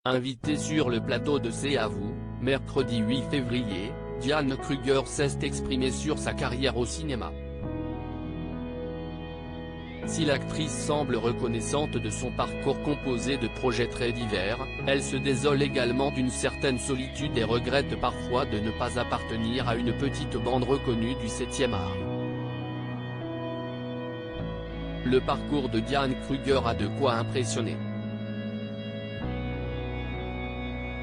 Invitée sur le plateau de C'est à vous, mercredi 8 février, Diane Kruger s'est exprimée sur sa carrière au cinéma. Si l'actrice semble reconnaissante de son parcours composé de projets très divers, elle se désole également d'une certaine solitude et regrette parfois de ne pas appartenir à une petite bande reconnue du 7e art. Le parcours de Diane Kruger a de quoi impressionner.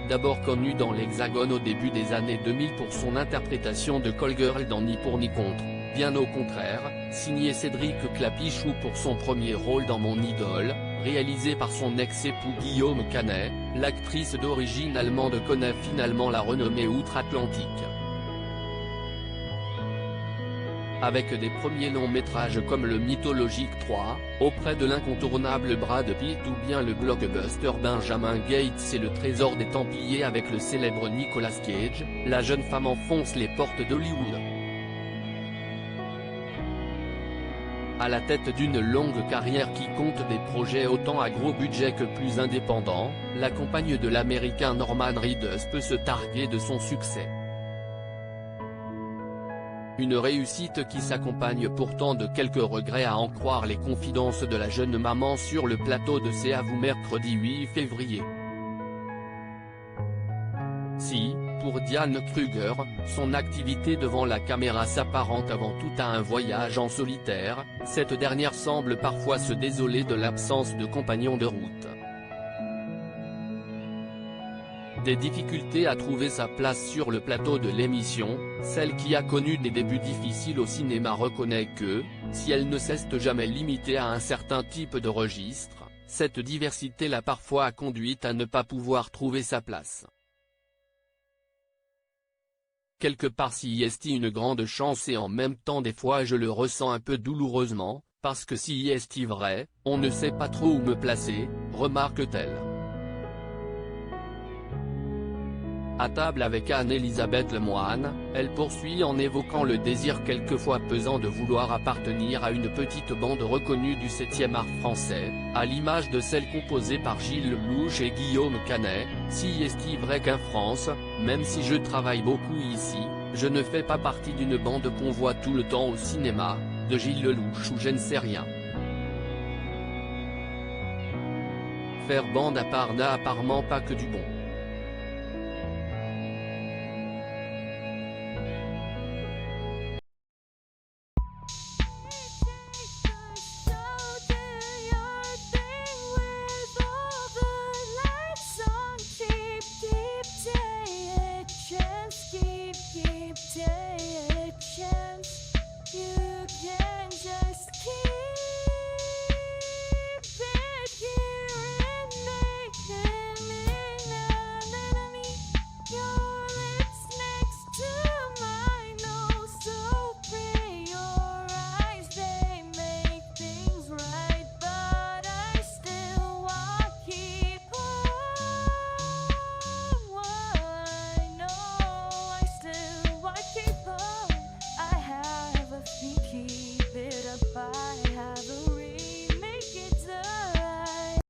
D'abord connue dans l'Hexagone au début des années 2000 pour son interprétation de Call Girl dans Ni pour ni contre, bien au contraire, signé Cédric Clapiche, ou pour son premier rôle dans Mon idole, réalisé par son ex-époux Guillaume Canet, l'actrice d'origine allemande connaît finalement la renommée outre-Atlantique. Avec des premiers longs métrages comme le mythologique 3, auprès de l'incontournable Brad Pitt, ou bien le blockbuster Benjamin Gates et le trésor des Templiers avec le célèbre Nicolas Cage, la jeune femme enfonce les portes d'Hollywood. À la tête d'une longue carrière qui compte des projets autant à gros budget que plus indépendants, la compagne de l'américain Norman Reedus peut se targuer de son succès. Une réussite qui s'accompagne pourtant de quelques regrets, à en croire les confidences de la jeune maman sur le plateau de C'est à vous mercredi 8 février. Si, pour Diane Kruger, son activité devant la caméra s'apparente avant tout à un voyage en solitaire, cette dernière semble parfois se désoler de l'absence de compagnons de route. Des difficultés à trouver sa place sur le plateau de l'émission, celle qui a connu des débuts difficiles au cinéma reconnaît que, si elle ne s'est jamais limitée à un certain type de registre, cette diversité l'a parfois conduite à ne pas pouvoir trouver sa place. Quelque part si est une grande chance, et en même temps des fois je le ressens un peu douloureusement, parce que si est vrai, on ne sait pas trop où me placer, remarque-t-elle. À table avec Anne-Elisabeth Lemoine, elle poursuit en évoquant le désir quelquefois pesant de vouloir appartenir à une petite bande reconnue du 7e art français, à l'image de celle composée par Gilles Lelouch et Guillaume Canet. Si est vrai qu'en France, même si je travaille beaucoup ici, je ne fais pas partie d'une bande qu'on voit tout le temps au cinéma, de Gilles Lelouch ou Je ne sais rien. Faire bande à part n'a apparemment pas que du bon. Keep